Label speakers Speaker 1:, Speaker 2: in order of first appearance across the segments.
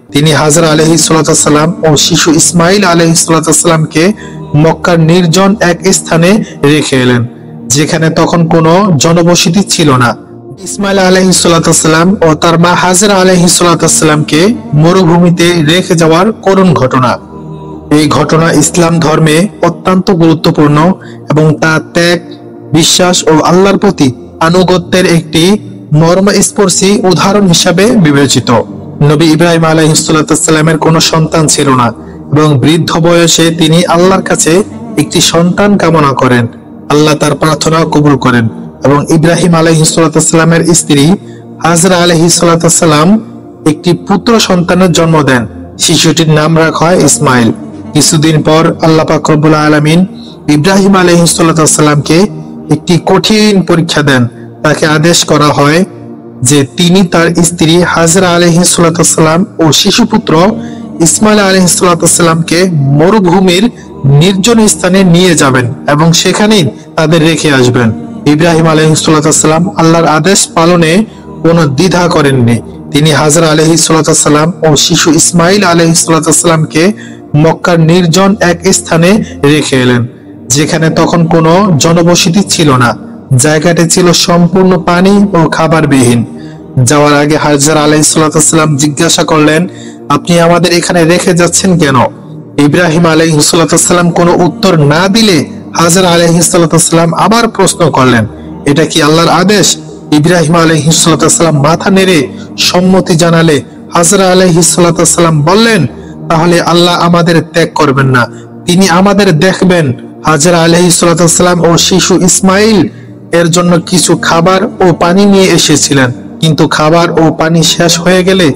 Speaker 1: তিনি হাজরা আলাইহিস সালাম ও শিশু ইসমাইল আলাইহিস সালামকে মক্কার নির্জন এক স্থানে রেখে এলেন, যেখানে তখন কোনো জনবসতি ছিল না। ইসমাইল আলাইহিস সালাম ও তার মা হাজরা আলাইহিস সালামকে মরুভূমিতে রেখে যাওয়ার করুণ ঘটনা। এই ঘটনা ইসলাম ধর্মে অত্যন্ত গুরুত্বপূর্ণ এবং তা ত্যাগ, বিশ্বাস ও আল্লাহর প্রতি আনুগত্যের একটি মর্মস্পর্শী উদাহরণ হিসাবে বিবেচিত। নবী ইব্রাহিম আলাইহিস সালামের কোনো সন্তান ছিল না এবং বৃদ্ধ বয়সে তিনি আল্লাহর কাছে একটি সন্তান কামনা করেন। আল্লাহ তার প্রার্থনা কবুল করেন এবং ইব্রাহিম আলাইহিস সালামের স্ত্রী হাজরা আলাইহিস সালাম একটি পুত্র সন্তানের জন্ম দেন। শিশুটির নাম রাখা হয় ইসমাইল। কিছুদিন পর আল্লাহ পাক রব্বুল আলামিন ইব্রাহিম আলাইহিস সালামকে একটি কঠিন পরীক্ষা দেন। তাকে আদেশ করা হয় যে তিনি তার স্ত্রী হাজরা আলাইহিস সালাম ও শিশুপুত্র ইসমাইল আলাইহিস সালামকে মরুভূমির নির্জন স্থানে নিয়ে যাবেন এবং সেখানেই তাদের রেখে আসবেন। ইব্রাহিম আলাইহিস সালাম আল্লাহর আদেশ পালনে কোনো দ্বিধা করেননি। তিনি হাজরা আলাইহিস সালাম ও শিশু ইসমাইল আলাইহিস সালামকে মক্কার নির্জন এক স্থানে রেখে এলেন, যেখানে তখন কোনো জনবসতি ছিল না। জায়গাটি ছিল সম্পূর্ণ পানি ও খাবারবিহীন। যাওয়ার আগে হাজরা আলাইহিস সালাম জিজ্ঞাসা করলেন, আপনি আমাদের এখানে রেখে যাচ্ছেন কেন? ইব্রাহিম আলাইহিস সালাম কোনো উত্তর না দিলে হাজরা আলাইহিস সালাম আবার প্রশ্ন করলেন, এটা কি আল্লাহর আদেশ? ইব্রাহিম আলাইহিস সালাম মাথা নেড়ে সম্মতি জানালে হাজরা আলাইহিস সালাম বললেন, তাহলে আল্লাহ আমাদের ত্যাগ করবেন না, তিনি আমাদের দেখবেন। হাজরা আলাইহিস সালাম ও শিশু ইসমাইল এর জন্য কিছু খাবার ও পানি নিয়ে এসেছিলেন, কিন্তু খাবার ও পানি শেষ হয়ে গেলে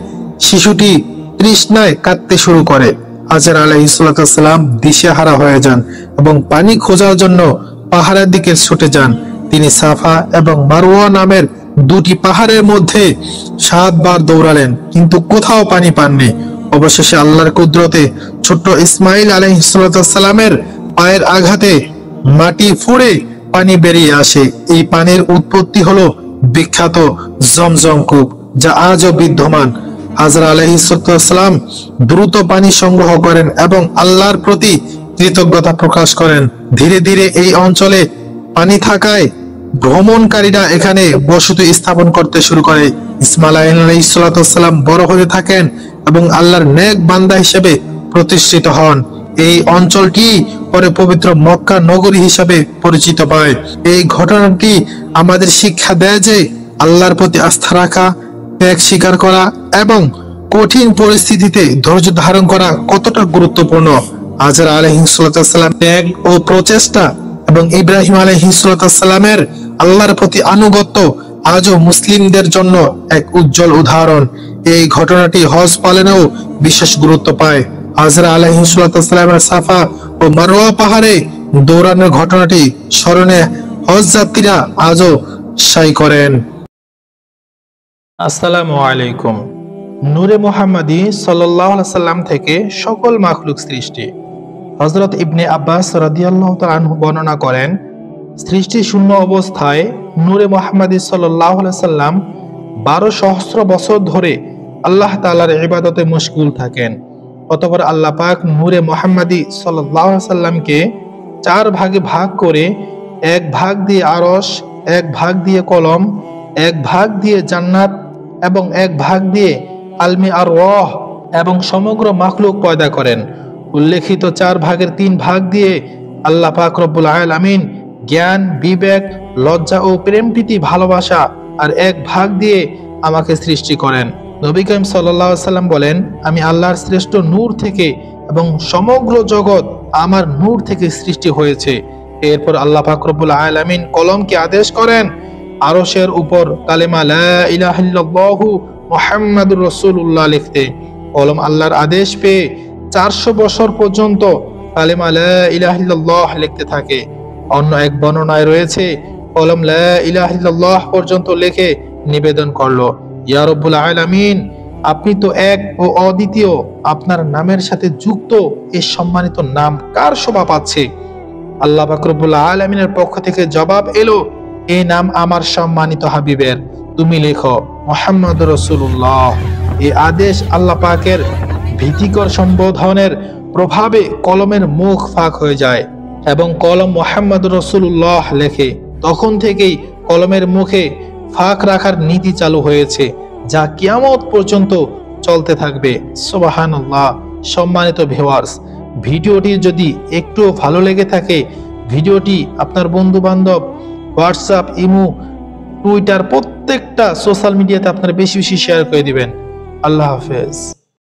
Speaker 1: শিশুটি তৃষ্ণায় কাঁদতে শুরু করে। হাজরা আলাইহিস সালাম দিশেহারা হয়ে যান এবং পানি খোঁজার জন্য পাহাড়ের দিকে ছুটে যান। তিনি সাফা এবং মারওয়া নামের দুটি পাহাড়ের মধ্যে 7 বার দৌড়ালেন, কিন্তু কোথাও পানি পাননি। অবশেষে আল্লাহর কুদরতে ছোট্ট ইসমাইল আলাইহিস সালামের পায়ের আঘাতে মাটি ফুঁড়ে পানি বেরিয়ে আসে। এই পানির উৎপত্তি হলো বিখ্যাত জমজম কূপ, যা আজও বিদ্যমান। হাজরা আলাইহিস সালাম দ্রুত পানি সংগ্রহ করেন এবং আল্লাহর প্রতি কৃতজ্ঞতা প্রকাশ করেন। ধীরে ধীরে এই অঞ্চলে পানি থাকায় ভ্রমণকারীরা এখানে বসতি স্থাপন করতে শুরু করে। ইসমাইল আলাইহিস সালাম বড় হতে থাকেন এবং আল্লাহর নেক বান্দা হিসেবে প্রতিষ্ঠিত হন। এই অঞ্চলটি পরে পবিত্র মক্কা নগরী হিসাবে পরিচিত পায়। এই ঘটনাটি আমাদের শিক্ষা দেয় যে আল্লাহর প্রতি আস্থা রাখা, ত্যাগ স্বীকার করা এবং কঠিন পরিস্থিতিতে ধৈর্য ধারণ করা কতটা গুরুত্বপূর্ণ। হাজরা আলাইহিস সালাম ত্যাগ ও প্রচেষ্টা এবং ইব্রাহিম আলাইহিস সালামের আল্লাহর প্রতি আনুগত্য আজও মুসলিমদের জন্য এক উজ্জ্বল উদাহরণ। এই ঘটনাটি হজ পালনেও বিশেষ গুরুত্ব পায়। হাজরা আলাইহিস সালামের সাফা ও মারওয়া পাহাড়ে দৌড়ানোর ঘটনাটি স্মরণে হজ যাত্রীরা আজও সাই করেন। আসসালামু আলাইকুম। নূরে মুহাম্মাদি সাল্লাল্লাহু আলাইহি সাল্লাম থেকে সকল মাখলুক সৃষ্টি। হযরত ইবনে আব্বাস রাদিয়াল্লাহু তাআলা আনহু বর্ণনা করেন, সৃষ্টি শূন্য অবস্থায় নূরে মুহাম্মাদি সাল্লাল্লাহু আলাইহি সাল্লাম 12 সহস্র বছর ধরে আল্লাহ তাআলার ইবাদতে মশগুল থাকেন। অতঃপর আল্লাহ পাক নূরে মুহাম্মাদি সাল্লাল্লাহু আলাইহি সাল্লামকে 4 ভাগে ভাগ করে, 1 ভাগ দিয়ে আরশ, 1 ভাগ দিয়ে কলম, 1 ভাগ দিয়ে জান্নাত এবং 1 ভাগ দিয়ে আলমি আর রহ এবং সমগ্র মাখলুক পয়দা করেন। উল্লেখিত 4 ভাগের 3 ভাগ দিয়ে আল্লাহ পাক রব্বুল আলামিন জ্ঞান, বিবেক, লজ্জা ও প্রেম প্রীতি ভালোবাসা আর 1 ভাগ দিয়ে আমাকে সৃষ্টি করেন। নবী করিম সাল্লাল্লাহু আলাইহি সাল্লাম বলেন, আমি আল্লাহর শ্রেষ্ঠ নূর থেকে এবং সমগ্র জগৎ আমার নূর থেকে সৃষ্টি হয়েছে। এরপর আল্লাহ পাক রব্বুল আলামিন কলমকে আদেশ করেন আরশের উপর কালেমা লা ইলাহা ইল্লাল্লাহু মুহাম্মাদুর রাসূলুল্লাহ লিখতে। কলম আল্লাহর আদেশ পেয়ে 400 বছর পর্যন্ত কালেমা লা ইলাহা ইল্লাল্লাহ লিখতে থাকে। অন্য এক বর্ণনায় রয়েছে, কলম লা ইলাহা ইল্লাল্লাহ পর্যন্ত লিখে নিবেদন করলো, ইয়া রব্বুল আলামিন, আপনি তো এক ও অদ্বিতীয়, আপনার নামের সাথে যুক্ত এই সম্মানিত নাম কার শোভা পাচ্ছে? আল্লাহ পাক রব্বুল আলামিনের পক্ষ থেকে জবাব এলো, এই নাম আমার সম্মানিত হাবিবের, তুমি লেখো মুহাম্মাদুর রাসূলুল্লাহ। এই আদেশ আল্লাহ পাকের ভীতিকর সম্বোধনের প্রভাবে কলমের মুখ ফাঁক হয়ে যায় এবং কলম মুহাম্মদ রাসূলুল্লাহ লেখে। তখন থেকেই কলমের মুখে ফাঁক রাখার নীতি চালু হয়েছে, যা কিয়ামত পর্যন্ত চলতে থাকবে। সুবহানাল্লাহ। সম্মানিত ভিউয়ার্স, ভিডিওটি যদি একটু ভালো লেগে থাকে, ভিডিওটি আপনার বন্ধু বান্ধব, হোয়াটসঅ্যাপ, ইমো, টুইটার প্রত্যেকটা সোশ্যাল মিডিয়াতে আপনারা বেশি বেশি শেয়ার করে দিবেন। আল্লাহ হাফেজ।